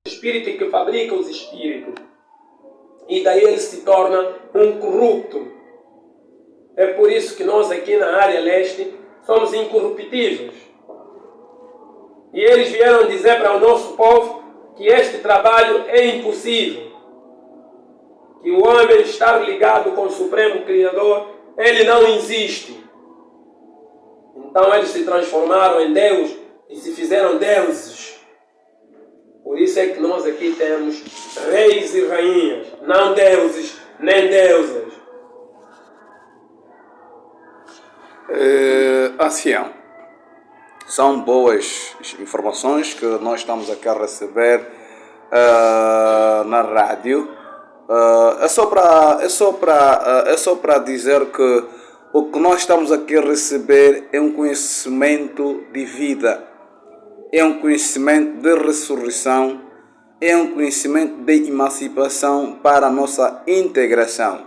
espírito que fabrica os espíritos. E daí ele se torna um corrupto. É por isso que nós aqui na área leste somos incorruptíveis. E eles vieram dizer para o nosso povo que este trabalho é impossível. Que o homem estar ligado com o Supremo Criador, ele não existe. Então eles se transformaram em Deus e se fizeram deuses. Por isso é que nós aqui temos reis e rainhas, não deuses nem deusas. Ancião, são boas informações que nós estamos aqui a receber na rádio. É só para dizer que o que nós estamos aqui a receber é um conhecimento de vida, é um conhecimento de ressurreição, é um conhecimento de emancipação para a nossa integração.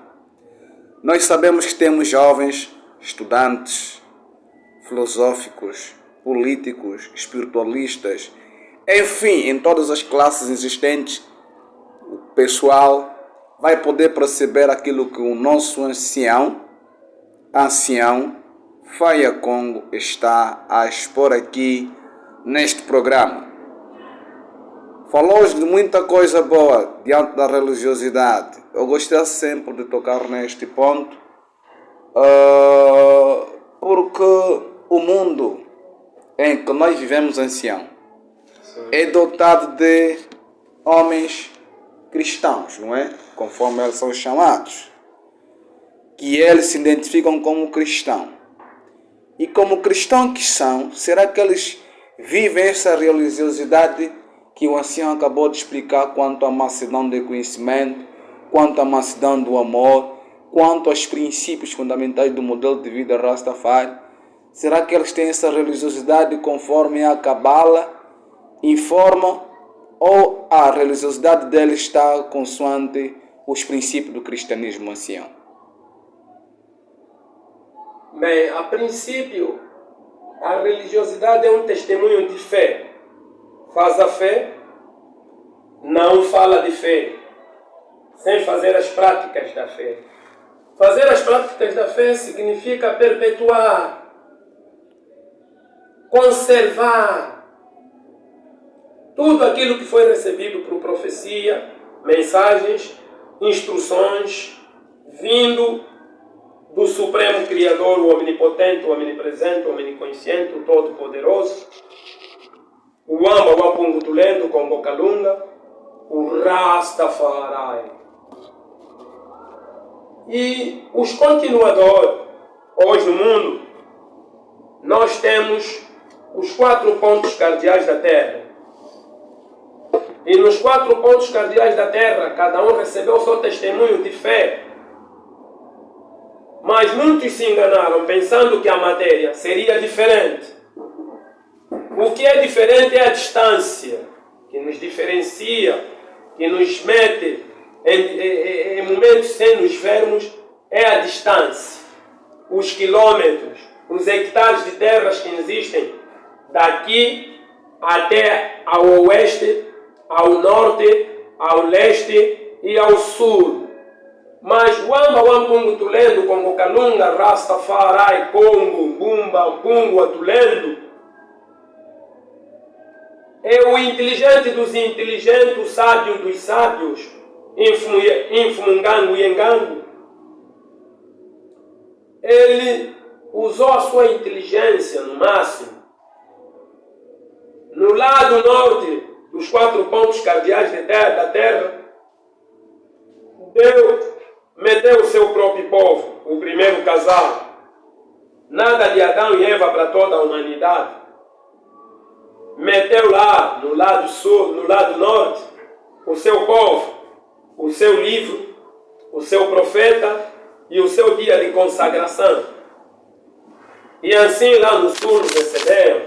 Nós sabemos que temos jovens, estudantes, filosóficos, políticos, espiritualistas, enfim, em todas as classes existentes, o pessoal vai poder perceber aquilo que o nosso ancião Faia Congo está a expor aqui neste programa. Falou de muita coisa boa diante da religiosidade. Eu gostaria sempre de tocar neste ponto, porque o mundo em que nós vivemos, ancião, é dotado de homens cristãos, não é? Conforme eles são chamados, que eles se identificam como cristão. E como cristãos que são, será que eles vivem essa religiosidade que o ancião acabou de explicar quanto à mansidão do conhecimento, quanto à mansidão do amor, quanto aos princípios fundamentais do modelo de vida Rastafari? Será que eles têm essa religiosidade conforme a Cabala informa, ou a religiosidade deles está consoante os princípios do cristianismo, ancião? Bem, a princípio, a religiosidade é um testemunho de fé. Faz a fé, não fala de fé, sem fazer as práticas da fé. Fazer as práticas da fé significa perpetuar, conservar tudo aquilo que foi recebido por profecia, mensagens, instruções, vindo do Supremo Criador, o Omnipotente, o Omnipresente, o Omniconsciente, o Todo-Poderoso, o Amba, o Apungo Tulendo, com Boca Lunga, o Rastafari. E os continuadores, hoje no mundo, nós temos os 4 pontos cardeais da Terra. E nos 4 pontos cardeais da Terra, cada um recebeu o seu testemunho de fé. Mas muitos se enganaram pensando que a matéria seria diferente. O que é diferente é a distância, que nos diferencia, que nos mete em momentos sem nos vermos, é a distância. Os quilômetros, os hectares de terras que existem daqui até ao oeste, ao norte, ao leste e ao sul. Mas Wamba, Wampungu Tulendo, Congo Kalunga, Rastafari, Congo, Bumba, Pungu, Tulendo, é o inteligente dos inteligentes, o sábio dos sábios, Infumungango e Engango. Ele usou a sua inteligência no máximo. No lado norte dos 4 pontos cardeais da Terra, meteu o seu próprio povo, o primeiro casal. Nada de Adão e Eva para toda a humanidade. Meteu lá, no lado sul, no lado norte, o seu povo, o seu livro, o seu profeta e o seu dia de consagração. E assim lá no sul receberam,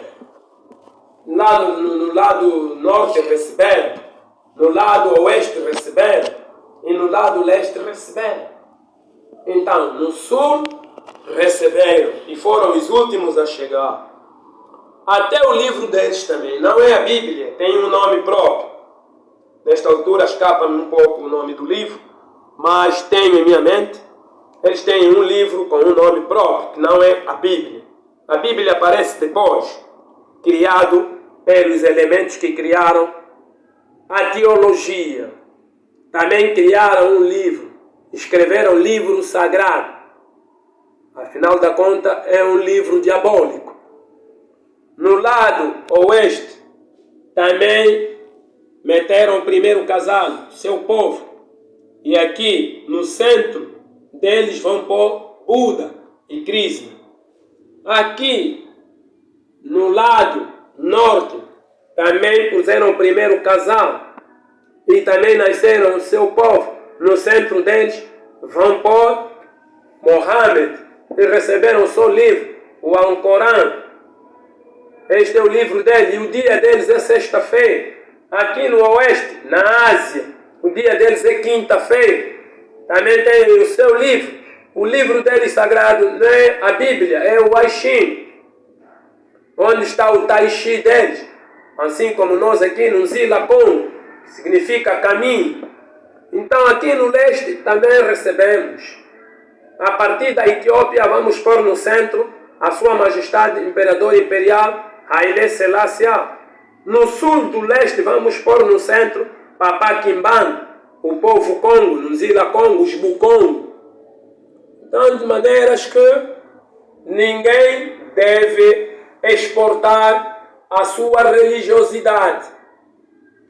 lá no lado norte receberam, no lado oeste receberam e no lado leste receberam. Então, no sul receberam e foram os últimos a chegar. Até o livro deles também, não é a Bíblia, tem um nome próprio. Nesta altura escapa-me um pouco o nome do livro, mas tenho em minha mente, eles têm um livro com um nome próprio, que não é a Bíblia. A Bíblia aparece depois, criado pelos elementos que criaram a teologia. Também criaram um livro, escreveram um livro sagrado. Afinal da conta, é um livro diabólico. No lado oeste, também meteram o primeiro casal, seu povo. E aqui, no centro deles, vão pôr Buda e Krishna. Aqui, no lado norte, também puseram o primeiro casal. E também nasceram o seu povo. No centro deles, vão pôr Mohammed. E receberam o seu livro, o Alcorão. Este é o livro deles. E o dia deles é sexta-feira. Aqui no oeste, na Ásia, o dia deles é quinta-feira. Também tem o seu livro. O livro deles sagrado não é a Bíblia, é o Aixin. Onde está o Tai Chi deles. Assim como nós aqui no Zilakon, que significa caminho. Então aqui no leste também recebemos. A partir da Etiópia vamos pôr no centro a Sua Majestade Imperador Imperial Haile Selassie. No sul do leste vamos pôr no centro Papa Kimban, o povo Congo, no Zila Congo, os Bukongo. Então, de maneiras que ninguém deve exportar a sua religiosidade.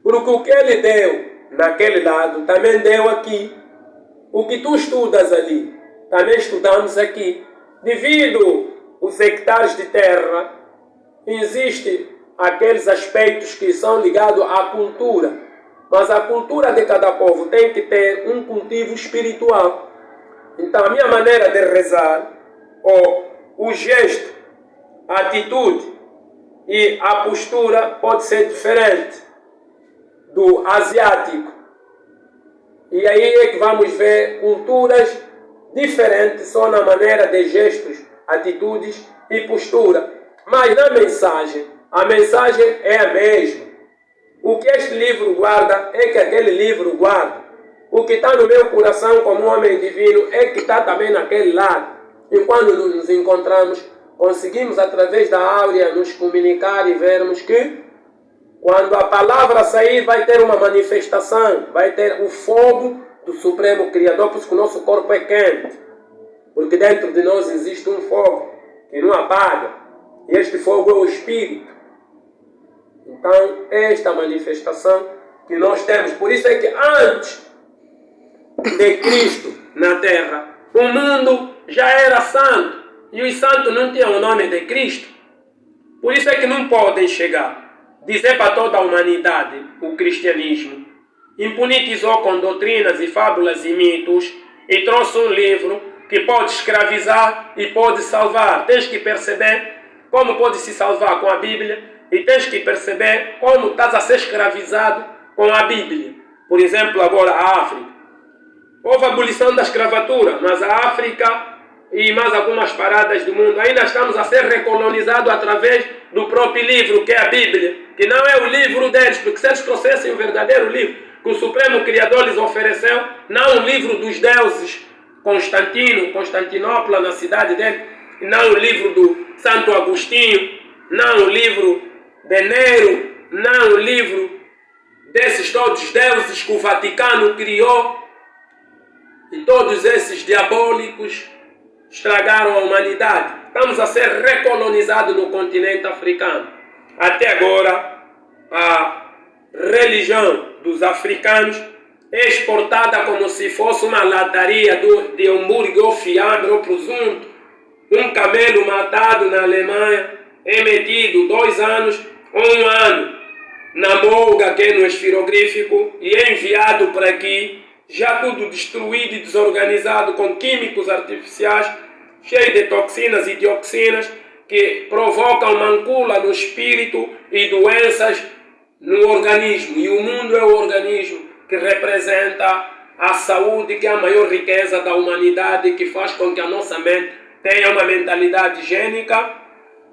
Porque o que ele deu naquele lado também deu aqui. O que tu estudas ali, também estudamos aqui. Devido aos hectares de terra, existem aqueles aspectos que são ligados à cultura. Mas a cultura de cada povo tem que ter um cultivo espiritual. Então a minha maneira de rezar, ou o gesto, a atitude e a postura pode ser diferente do asiático. E aí é que vamos ver culturas diferentes só na maneira de gestos, atitudes e postura. Mas na mensagem, a mensagem é a mesma. O que este livro guarda é que aquele livro guarda. O que está no meu coração como homem divino é que está também naquele lado. E quando nos encontramos, conseguimos através da áurea nos comunicar e vermos que quando a palavra sair vai ter uma manifestação, vai ter o fogo do Supremo Criador, por isso que o nosso corpo é quente. Porque dentro de nós existe um fogo que não apaga. E este fogo é o Espírito. Então, é esta manifestação que nós temos. Por isso é que antes de Cristo na Terra, o mundo já era santo. E os santos não tinham o nome de Cristo. Por isso é que não podem chegar, dizer para toda a humanidade o cristianismo. Impunitizou com doutrinas e fábulas e mitos e trouxe um livro que pode escravizar e pode salvar. Tens que perceber como pode se salvar com a Bíblia e tens que perceber como estás a ser escravizado com a Bíblia. Por exemplo, agora a África. Houve a abolição da escravatura, mas a África e mais algumas paradas do mundo ainda estamos a ser recolonizados através do próprio livro, que é a Bíblia, que não é o livro deles, porque se eles trouxessem o verdadeiro livro que o Supremo Criador lhes ofereceu, não o livro dos deuses, Constantinopla, na cidade dele, não o livro do Santo Agostinho, não o livro de Nero, não o livro desses todos deuses que o Vaticano criou, e todos esses diabólicos estragaram a humanidade. Estamos a ser recolonizados no continente africano. Até agora, a religião dos africanos é exportada como se fosse uma lataria de hambúrguer ou fiambre ou presunto. Um camelo matado na Alemanha é metido 2 anos ou 1 ano na molga, que é no esferográfico, e é enviado para aqui, já tudo destruído e desorganizado com químicos artificiais, cheio de toxinas e dioxinas, que provocam mancula no espírito e doenças no organismo. E o mundo é o organismo que representa a saúde, que é a maior riqueza da humanidade, que faz com que a nossa mente tenha uma mentalidade higiênica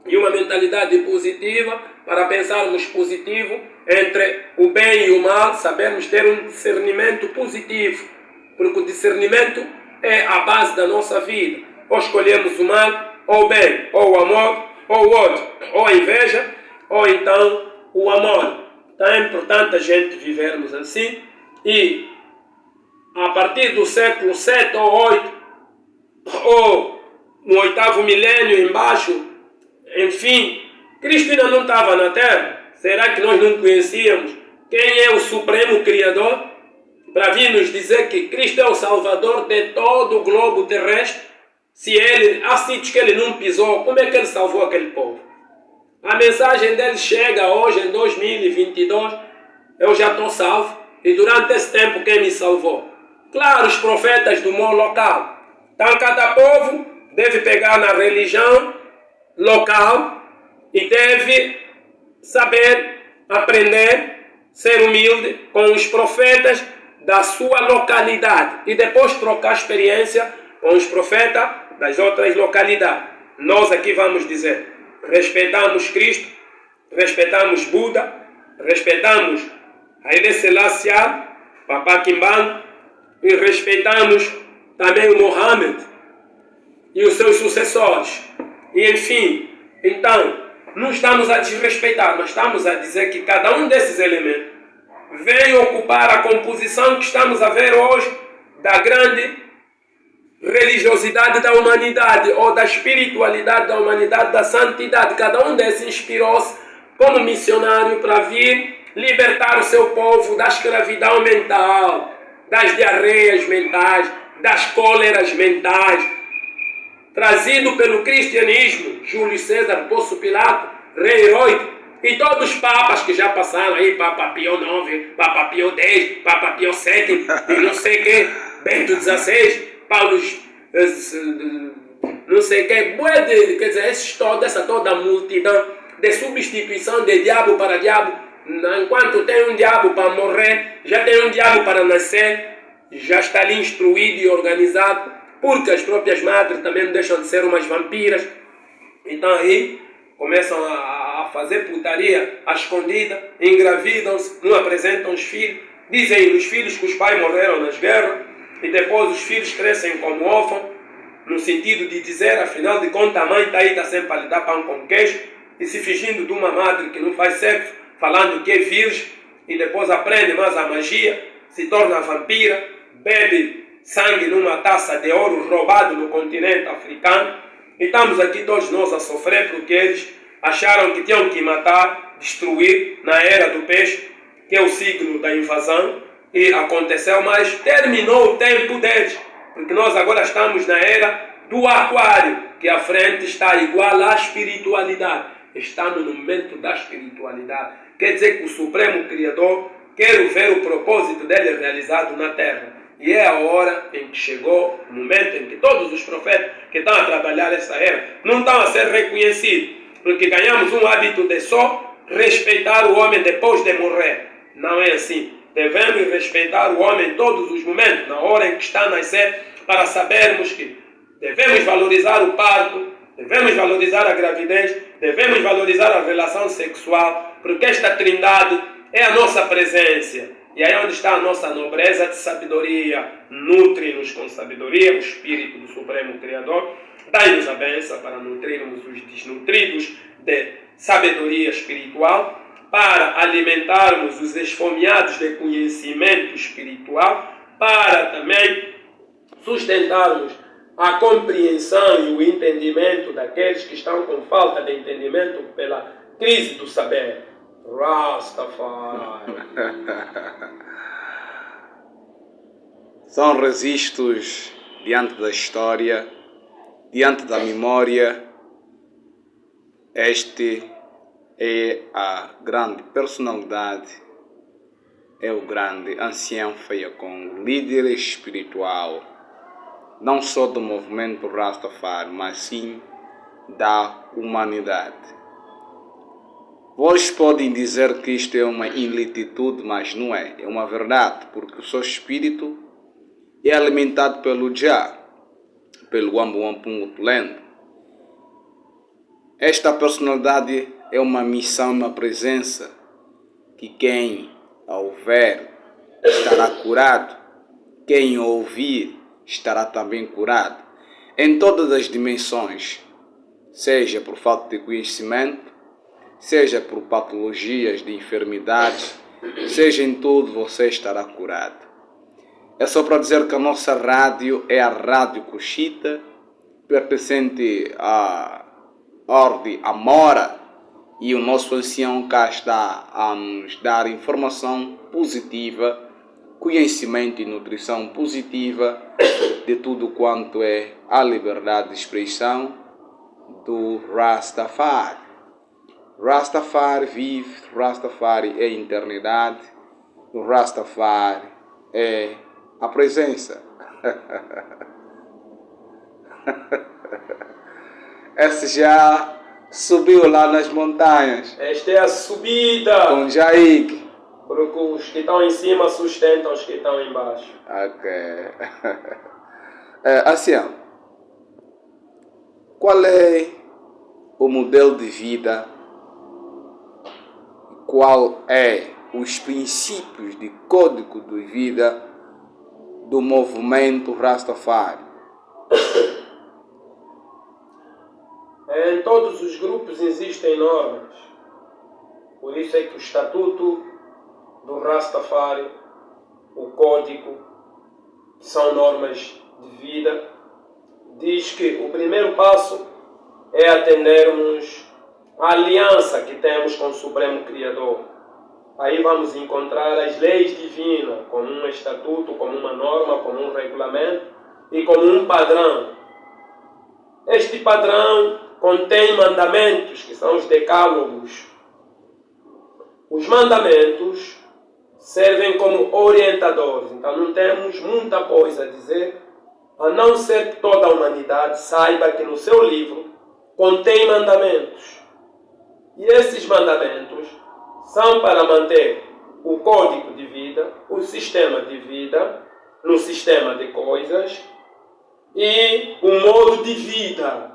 e uma mentalidade positiva para pensarmos positivo entre o bem e o mal, sabermos ter um discernimento positivo, porque o discernimento é a base da nossa vida. Ou escolhemos o mal, ou o bem, ou o amor, ou o ódio, ou a inveja, ou então o amor. Então é importante a gente vivermos assim, e a partir do século 7 ou 8, ou no 8º milênio embaixo, enfim, Cristo ainda não estava na Terra. Será que nós não conhecíamos quem é o Supremo Criador? Para vir nos dizer que Cristo é o Salvador de todo o globo terrestre. Se ele, há sítios que ele não pisou, como é que ele salvou aquele povo? A mensagem dele chega hoje em 2022, eu já estou salvo. E durante esse tempo quem me salvou? Claro, os profetas do mundo local. Então cada povo deve pegar na religião local e deve saber, aprender, ser humilde com os profetas da sua localidade e depois trocar experiência com os profetas das outras localidades. Nós aqui vamos dizer, respeitamos Cristo, respeitamos Buda, respeitamos Haile Selassie, Papa Kimbangu, e respeitamos também o Mohammed e os seus sucessores. E enfim, então, não estamos a desrespeitar, mas estamos a dizer que cada um desses elementos vem ocupar a composição que estamos a ver hoje da grande religiosidade da humanidade, ou da espiritualidade da humanidade, da santidade. Cada um desses inspirou-se como missionário para vir libertar o seu povo da escravidão mental, das diarreias mentais, das cóleras mentais, trazido pelo cristianismo, Júlio César, Pôncio Pilato, Rei Herói, e todos os papas que já passaram aí, Papa Pio IX, Papa Pio X, Papa Pio VII, e não sei o que, Bento XVI, Paulo, não sei o que, quer dizer, essa toda multidão de substituição de diabo para diabo. Enquanto tem um diabo para morrer, já tem um diabo para nascer, já está ali instruído e organizado, porque as próprias madres também não deixam de ser umas vampiras. Então aí começam a fazer putaria à escondida, engravidam-se, não apresentam os filhos, dizem os filhos que os pais morreram nas guerras, e depois os filhos crescem como órfãos, no sentido de dizer, afinal de contas, a mãe está sempre a lhe dar pão com queijo, e se fingindo de uma madre que não faz sexo, falando que é virgem, e depois aprende mais a magia, se torna vampira, bebe sangue numa taça de ouro roubado no continente africano. E estamos aqui todos nós a sofrer porque eles acharam que tinham que matar, destruir na era do peixe, que é o signo da invasão, e aconteceu, mas terminou o tempo deles, porque nós agora estamos na era do aquário, que à frente está igual à espiritualidade, está no momento da espiritualidade. Quer dizer que o Supremo Criador quer ver o propósito dele realizado na Terra. E é a hora em que chegou o momento em que todos os profetas que estão a trabalhar essa era não estão a ser reconhecidos, porque ganhamos um hábito de só respeitar o homem depois de morrer. Não é assim. Devemos respeitar o homem em todos os momentos, na hora em que está a nascer, para sabermos que devemos valorizar o parto, devemos valorizar a gravidez, devemos valorizar a relação sexual, porque esta trindade é a nossa presença. E aí onde está a nossa nobreza de sabedoria, nutre-nos com sabedoria, o Espírito do Supremo Criador, dai-nos a bênção para nutrirmos os desnutridos de sabedoria espiritual, para alimentarmos os esfomeados de conhecimento espiritual, para também sustentarmos a compreensão e o entendimento daqueles que estão com falta de entendimento pela crise do saber. Rastafari. São registros diante da história, diante da memória. Este é a grande personalidade, é o grande ancião Fayacon, líder espiritual, não só do movimento Rastafari, mas sim da humanidade. Vocês podem dizer que isto é uma inletitude, mas não é. É uma verdade, porque o seu espírito é alimentado pelo Jah, pelo Wambuampungu Lendo. Esta personalidade é uma missão, uma presença que quem a ouvir estará curado, quem a ouvir estará também curado, em todas as dimensões, seja por falta de conhecimento, seja por patologias de enfermidades, seja em tudo você estará curado. É só para dizer que a nossa rádio é a Rádio Cuxita, pertencente à Ordem Amora, e o nosso ancião cá está a nos dar informação positiva, conhecimento e nutrição positiva de tudo quanto é a liberdade de expressão do Rastafari. Rastafari vive, Rastafari é eternidade, o Rastafari é a presença. Essa já subiu lá nas montanhas. Esta é a subida. Com Jair. Porque os que estão em cima sustentam os que estão embaixo. Ok. Assim, qual é o modelo de vida? Qual é os princípios de código de vida do movimento Rastafari? Em todos os grupos existem normas. Por isso é que o estatuto do Rastafari, o código, que são normas de vida, diz que o primeiro passo é atendermos à aliança que temos com o Supremo Criador. Aí vamos encontrar as leis divinas como um estatuto, como uma norma, como um regulamento e como um padrão. Este padrão contém mandamentos, que são os decálogos. Os mandamentos servem como orientadores. Então não temos muita coisa a dizer, a não ser que toda a humanidade saiba que no seu livro contém mandamentos. E esses mandamentos são para manter o código de vida, o sistema de vida, no sistema de coisas e o modo de vida.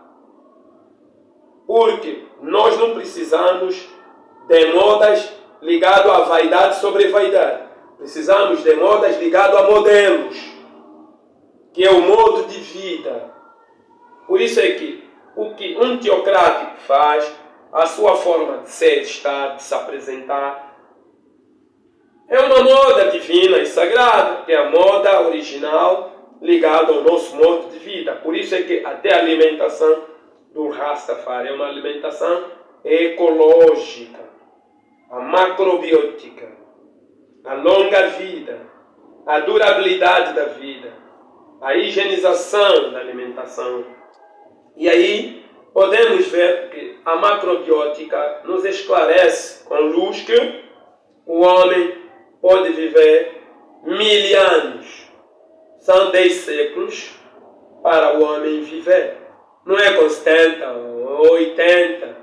Porque nós não precisamos de modas ligadas à vaidade sobre vaidade. Precisamos de modas ligadas a modelos, que é o modo de vida. Por isso é que o que um teocrático faz, a sua forma de ser, de estar, de se apresentar, é uma moda divina e sagrada, que é a moda original ligada ao nosso modo de vida. Por isso é que até a alimentação do Rastafari é uma alimentação ecológica, a macrobiótica, a longa vida, a durabilidade da vida, a higienização da alimentação. E aí podemos ver que a macrobiótica nos esclarece com luz que o homem pode viver 1000 anos. São 10 séculos para o homem viver. Não é com 70, 80,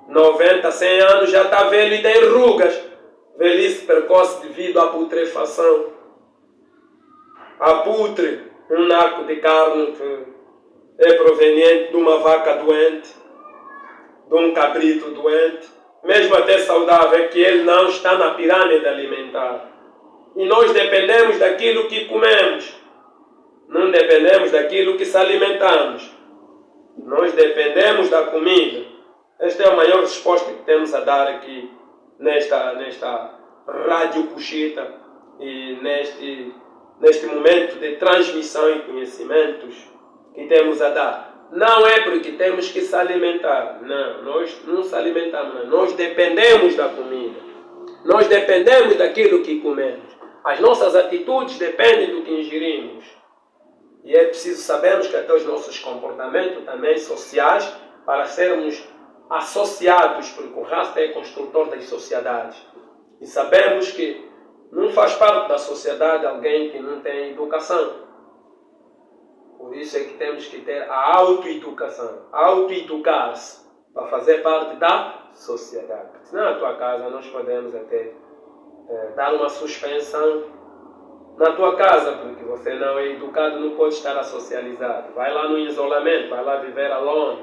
90, 100 anos, já está velho e tem rugas. Velhice precoce devido à putrefação. Aputre, um naco de carne que é proveniente de uma vaca doente, de um cabrito doente, mesmo até saudável, que ele não está na pirâmide alimentar. E nós dependemos daquilo que comemos, não dependemos daquilo que se alimentamos. Nós dependemos da comida. Esta é a maior resposta que temos a dar aqui nesta Rádio Cuxita e neste momento de transmissão e conhecimentos que temos a dar. Não é porque temos que se alimentar. Não, nós não se alimentamos. Nós dependemos da comida. Nós dependemos daquilo que comemos. As nossas atitudes dependem do que ingerimos. E é preciso sabermos que até os nossos comportamentos também sociais, para sermos associados, porque o Rasta é construtor das sociedades. E sabemos que não faz parte da sociedade alguém que não tem educação. Por isso é que temos que ter a autoeducação, autoeducar-se, para fazer parte da sociedade. Senão na tua casa nós podemos até dar uma suspensão na tua casa, porque você não é educado, não pode estar a socializar. Vai lá no isolamento, vai lá viver alone.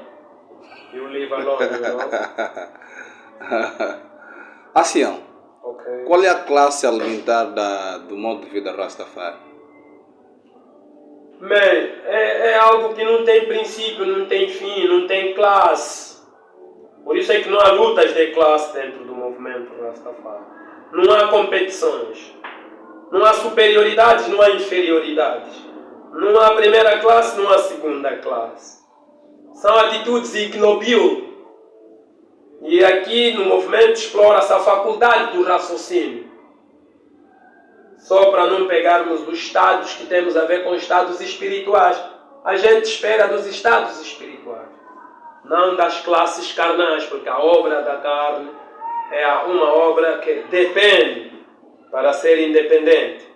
You live alone, you know? Assim, Okay. qual é a classe alimentar do modo de vida Rastafari? Bem, é algo que não tem princípio, não tem fim, não tem classe. Por isso é que não há lutas de classe dentro do movimento Rastafari. Não há competições. Não há superioridades, não há inferioridades. Não há primeira classe, não há segunda classe. São atitudes ignobil. E aqui no movimento explora-se a faculdade do raciocínio. Só para não pegarmos dos estados que temos a ver com estados espirituais. A gente espera dos estados espirituais, não das classes carnais, porque a obra da carne é uma obra que depende para ser independente.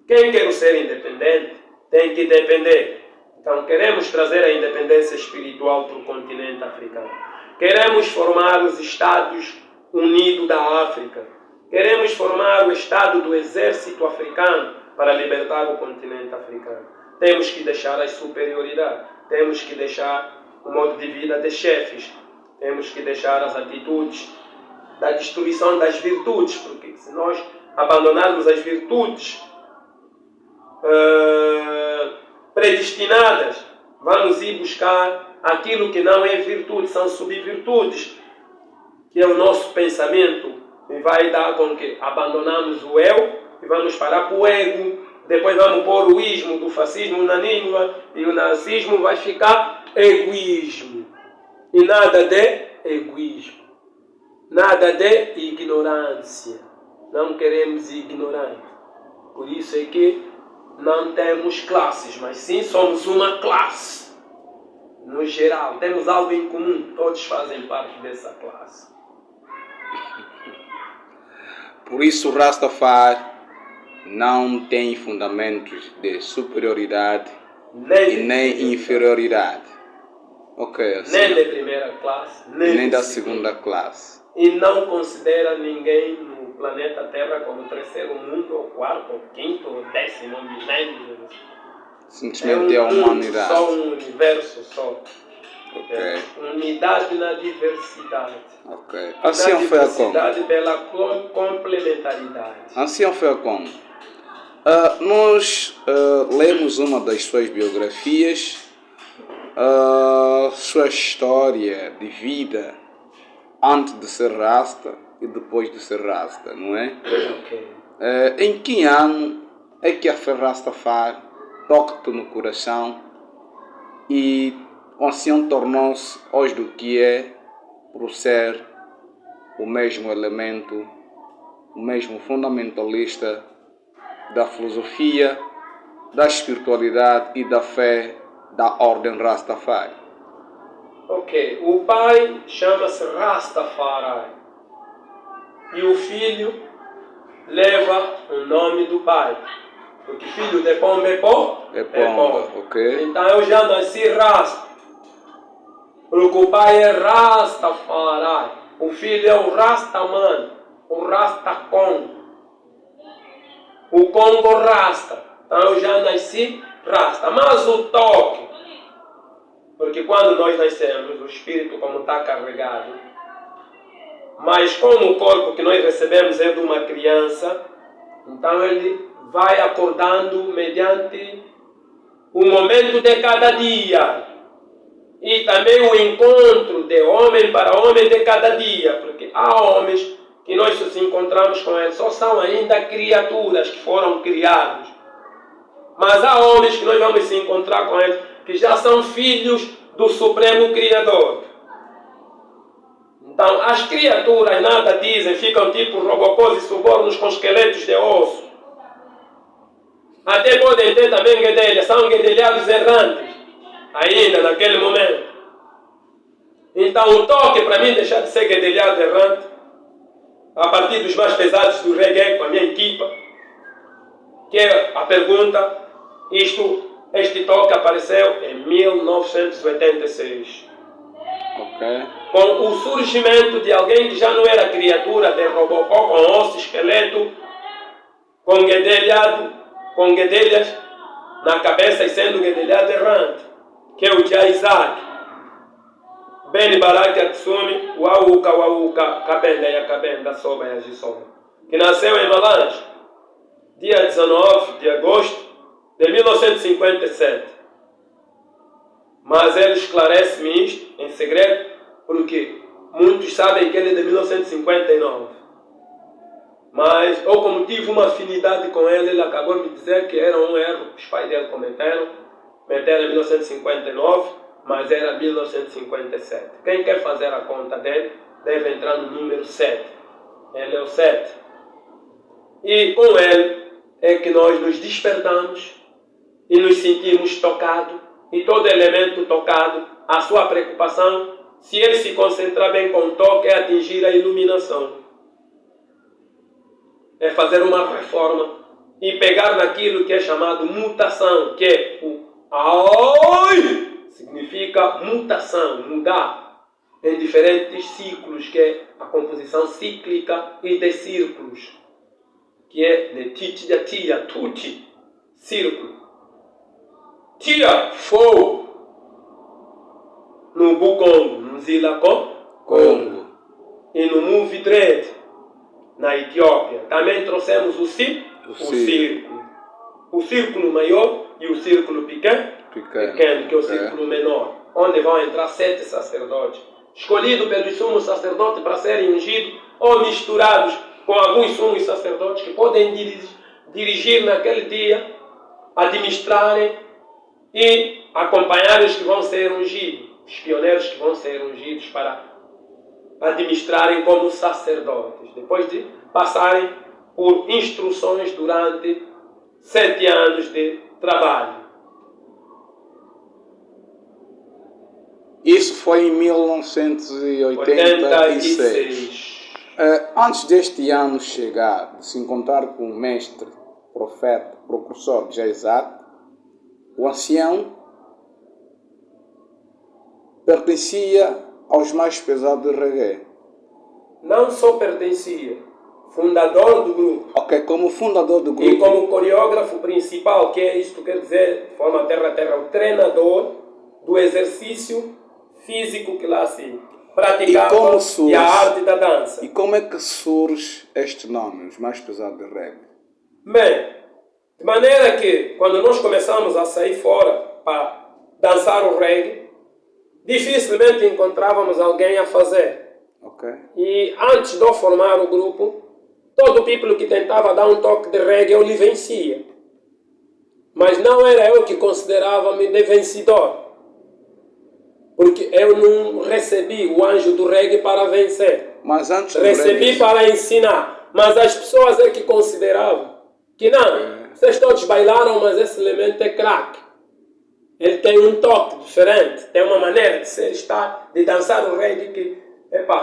Quem quer ser independente tem que depender. Então queremos trazer a independência espiritual para o continente africano. Queremos formar os Estados Unidos da África. Queremos formar o Estado do Exército Africano para libertar o continente africano. Temos que deixar as superioridades. Temos que deixar o modo de vida de chefes. Temos que deixar as atitudes da destruição das virtudes. Porque se nós abandonarmos as virtudes predestinadas, vamos ir buscar aquilo que não é virtude, são subvirtudes, que é o nosso pensamento, e vai dar com que abandonamos o eu e vamos parar para o ego, depois vamos pôr o ismo do fascismo na língua e o nazismo vai ficar egoísmo. E nada de egoísmo, nada de ignorância. Não queremos ignorante. Por isso é que não temos classes, mas sim somos uma classe. No geral, temos algo em comum, todos fazem parte dessa classe. Por isso Rastafari não tem fundamentos de superioridade nem inferioridade. Ok, assim, nem de primeira classe, nem da segunda classe. E não considera ninguém no planeta Terra como terceiro mundo, ou quarto, ou quinto, ou 10º milênio. Simplesmente é a humanidade. Só um universo só. Ok. É unidade na diversidade. Ok. Na Assim foi a como? diversidade pela complementaridade. Assim foi a como? Nós lemos uma das suas biografias, sua história de vida antes de ser Rasta e depois de ser Rasta, não é? Okay. Em que ano é que a fé Rastafari toca-te no coração e o ancião tornou-se hoje do que é por ser o mesmo elemento, o mesmo fundamentalista da filosofia, da espiritualidade e da fé da ordem Rastafari? Ok, o pai chama-se Rastafari e o filho leva o nome do pai, porque filho de pomba é pomba. Ok. Então eu já nasci Rasta, porque o pai é Rastafari, o filho é o Rastaman, o Rastacon, o Congo Rasta. Então eu já nasci Rasta, mas o toque, porque quando nós nascemos, o espírito como está carregado, mas como o corpo que nós recebemos é de uma criança, então ele vai acordando mediante o momento de cada dia. E também o encontro de homem para homem de cada dia, porque há homens que nós se encontramos com eles, só são ainda criaturas que foram criados. Mas há homens que nós vamos se encontrar com eles, que já são filhos do Supremo Criador. Então, as criaturas nada dizem, ficam tipo robocós e subornos com esqueletos de osso. Até podem ter também guedelhas, são guedelhados errantes, ainda naquele momento. Então, o toque para mim deixar de ser guedelhado errante, a partir dos mais pesados do reggae com a minha equipa, que é a pergunta, este toque apareceu em 1986. Ok. Com o surgimento de alguém que já não era criatura de robocó, com osso, esqueleto, com guedelhas na cabeça e sendo guedelhado errante, que é o Jaizak. Beni Baraki Atsumi, Wauka, Kabenda e a Kabenda, Soba e a Gisoba. Que nasceu em Malange, dia 19 de agosto de 1957. Mas ele esclarece-me isto em segredo, porque muitos sabem que ele é de 1959. Mas eu, como tive uma afinidade com ele, ele acabou de me dizer que era um erro que os pais dele cometeram em 1959, mas era 1957. Quem quer fazer a conta dele deve entrar no número 7. Ele é o 7. E com ele é que nós nos despertamos e nos sentimos tocados, e todo elemento tocado, a sua preocupação, se ele se concentrar bem com o toque, é atingir a iluminação. É fazer uma reforma e pegar naquilo que é chamado mutação, que é o Ai! Significa mutação, mudar em diferentes ciclos, que é a composição cíclica, e de círculos, que é de titia, tia, tuti, círculo. Tia, fogo. No Bukongo, no Zila Congo. E no Muvidred, na Etiópia. Também trouxemos o círculo. O círculo maior e o círculo pequeno, que é o círculo menor, onde vão entrar 7 sacerdotes, escolhidos pelos sumos sacerdotes para serem ungidos, ou misturados com alguns sumos sacerdotes que podem dirigir naquele dia, administrarem e acompanhar os que vão ser ungidos, os pioneiros que vão ser ungidos para administrarem como sacerdotes, depois de passarem por instruções durante 7 anos de trabalho. Isso foi em 1986. Antes deste ano chegar, de se encontrar com o mestre, profeta, precursor de Isaac, o ancião pertencia aos mais pesados de reggae. Não só pertencia, fundador do grupo. Ok, como fundador do grupo. E como coreógrafo principal, que é isto quer dizer, de forma terra, o treinador do exercício físico que lá se praticava e a arte da dança. E como é que surge este nome, os mais pesados de reggae? Bem, de maneira que quando nós começamos a sair fora para dançar o reggae, dificilmente encontrávamos alguém a fazer. Okay. E antes de eu formar o grupo, todo people que tentava dar um toque de reggae eu lhe vencia. Mas não era eu que considerava-me de vencedor. Porque eu não recebi o anjo do reggae para vencer. Mas antes do recebi reggae, para ensinar. Mas as pessoas é que consideravam que não. Vocês todos bailaram, mas esse elemento é craque. Ele tem um toque diferente. Tem uma maneira de ser, estar, de dançar o reggae que,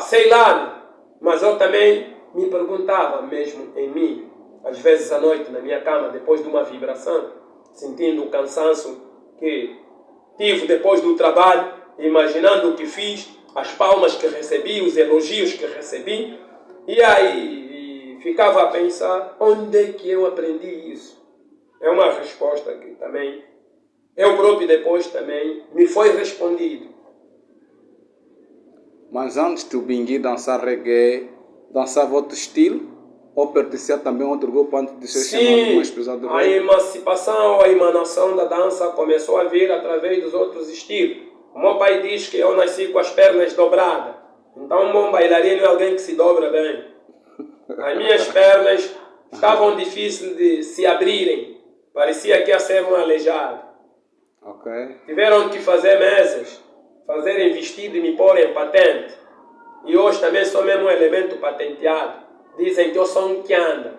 sei lá. Mas eu também me perguntava mesmo em mim, às vezes à noite na minha cama, depois de uma vibração, sentindo o cansaço que tive depois do trabalho, imaginando o que fiz, as palmas que recebi, os elogios que recebi, e aí ficava a pensar, onde é que eu aprendi isso? É uma resposta que também, eu próprio depois também, me foi respondido. Mas antes de Bingui dançar reggae, dançava outro estilo? Ou pertencia também a outro grupo antes de ser chamado mais pesado do reggae? A emancipação, a emanação da dança começou a vir através dos outros estilos. O meu pai diz que eu nasci com as pernas dobradas. Então um bom bailarino é alguém que se dobra bem. As minhas pernas estavam difíceis de se abrirem. Parecia que ia ser um aleijado. Okay. Tiveram que fazer mesas, fazerem vestido e me pôr em patente. E hoje também sou mesmo um elemento patenteado. Dizem que eu sou um Kianda.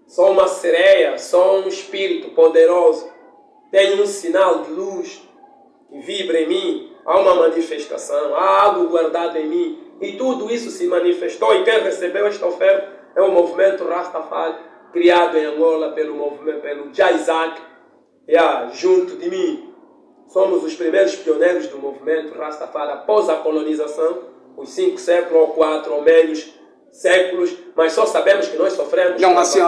Sou uma sereia, sou um espírito poderoso. Tenho um sinal de luz que vibra em mim. Há uma manifestação, há algo guardado em mim. E tudo isso se manifestou. E quem recebeu esta oferta é o movimento Rastafari, criado em Angola pelo Isaac. Junto de mim. Somos os primeiros pioneiros do movimento Rastafari após a colonização, os 5 séculos ou 4 ou menos séculos, mas só sabemos que nós sofremos assim.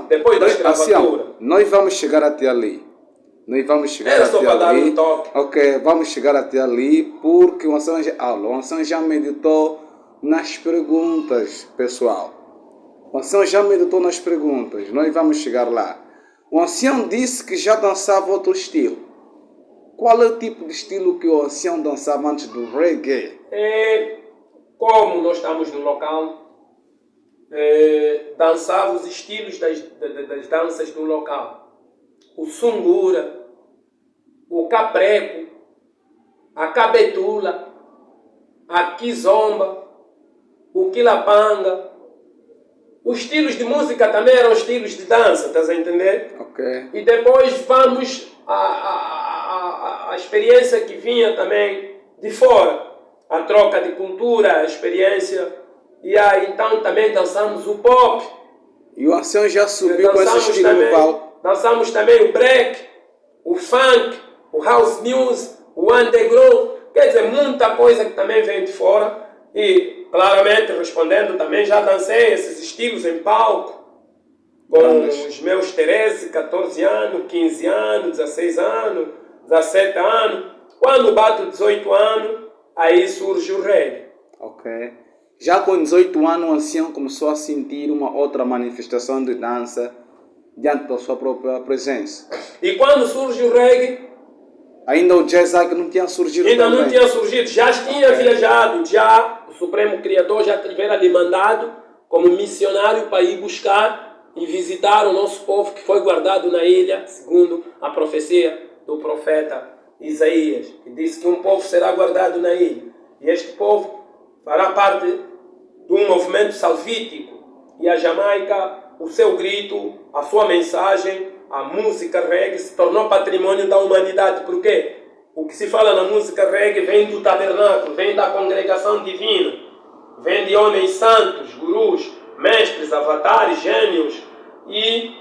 depois da escravatura. Nós vamos chegar até ali. Nós vamos chegar Era só até para dar ali. um toque. Ok, vamos chegar até ali porque o Anselmo já meditou nas perguntas, pessoal. O Anselmo já meditou nas perguntas. Nós vamos chegar lá. O Ancião disse que já dançava outro estilo. Qual é o tipo de estilo que o Ancião dançava antes do reggae? Como nós estamos no local, dançava os estilos das danças do local. O sungura, o capreco, a cabetula, a kizomba, o quilapanga. Os estilos de música também eram estilos de dança, estás a entender? Ok. E depois vamos a experiência que vinha também de fora. A troca de cultura, a experiência. E aí então também dançamos o pop. E o Ancião já subiu com esse estilo também, no palco. Dançamos também o break, o funk, o house music, o underground. Quer dizer, muita coisa que também vem de fora. E, claramente, respondendo, também já dancei esses estilos em palco. Com os meus 13, 14 anos, 15 anos, 16 anos, 17 anos. Quando bato 18 anos, aí surge o reggae. Ok. Já com 18 anos, o Ancião começou a sentir uma outra manifestação de dança diante da sua própria presença. E quando surge o reggae, ainda o jazz não tinha surgido ainda também. Não tinha surgido, já tinha viajado, já o Supremo Criador já tivera lhe mandado como missionário para ir buscar e visitar o nosso povo que foi guardado na ilha, segundo a profecia do profeta Isaías, que disse que um povo será guardado na ilha. E este povo fará parte de um movimento salvítico. E a Jamaica, o seu grito, a sua mensagem, a música reggae se tornou patrimônio da humanidade. Por quê? O que se fala na música reggae vem do tabernáculo, vem da congregação divina, vem de homens santos, gurus, mestres, avatares, gênios. E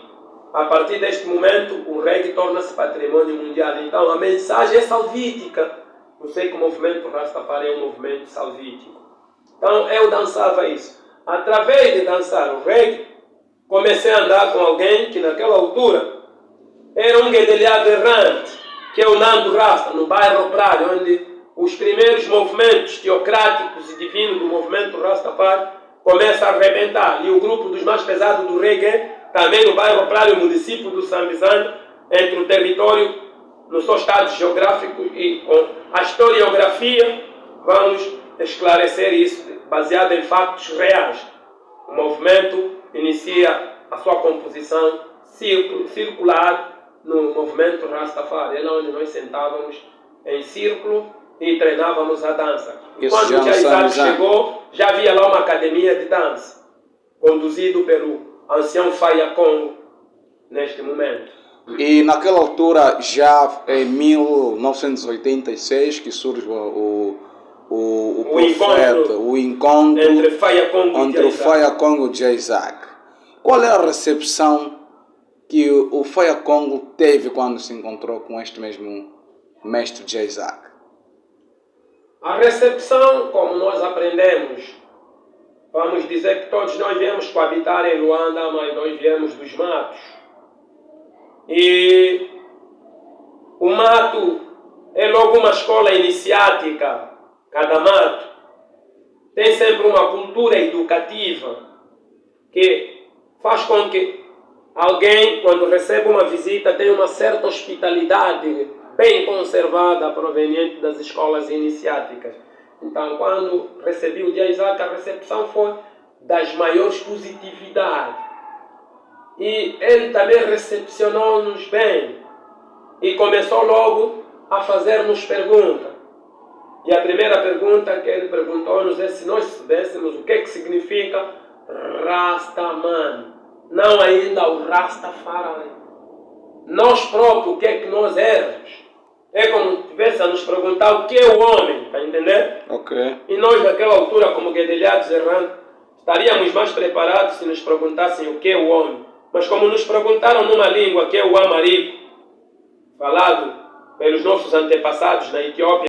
a partir deste momento o reggae torna-se patrimônio mundial. Então a mensagem é salvítica. Eu sei que o movimento Rastafari é um movimento salvítico. Então eu dançava isso. Através de dançar o reggae, comecei a andar com alguém que naquela altura era um guedelhado errante, que é o Nando Rasta, no bairro Operário, onde os primeiros movimentos teocráticos e divinos do movimento Rastafari começam a arrebentar. E o grupo dos mais pesados do reggae, também no bairro Operário, município do Sambizano, entre o território, no seu estado geográfico e com a historiografia, vamos esclarecer isso, baseado em fatos reais. O movimento inicia a sua composição circular no movimento Rastafari, é lá onde nós sentávamos em círculo e treinávamos a dança. E quando o Jaizado chegou, já havia lá uma academia de dança, conduzido pelo Ancião Faia Congo, neste momento. E naquela altura, já em 1986, que surge o encontro entre o Faia Congo e Jaizak. Qual é a recepção que o Faia Congo teve quando se encontrou com este mesmo mestre Jaizak? A recepção, como nós aprendemos, vamos dizer que todos nós viemos coabitar em Luanda, mas nós viemos dos matos. E o mato é logo uma escola iniciática. Cada mato tem sempre uma cultura educativa que faz com que alguém, quando recebe uma visita, tenha uma certa hospitalidade bem conservada proveniente das escolas iniciáticas. Então, quando recebi o Jaizak, a recepção foi das maiores positividades. E ele também recepcionou-nos bem e começou logo a fazer-nos perguntas. E a primeira pergunta que ele perguntou-nos é se nós soubéssemos o que significa Rastaman, não ainda o Rastafari. Nós próprios, o que é que nós éramos? É como se tivesse a nos perguntar o que é o homem, está a entender? Ok. E nós, naquela altura, como guedelhados errantes, estaríamos mais preparados se nos perguntassem o que é o homem. Mas como nos perguntaram numa língua que é o Amarico, falado pelos nossos antepassados na Etiópia,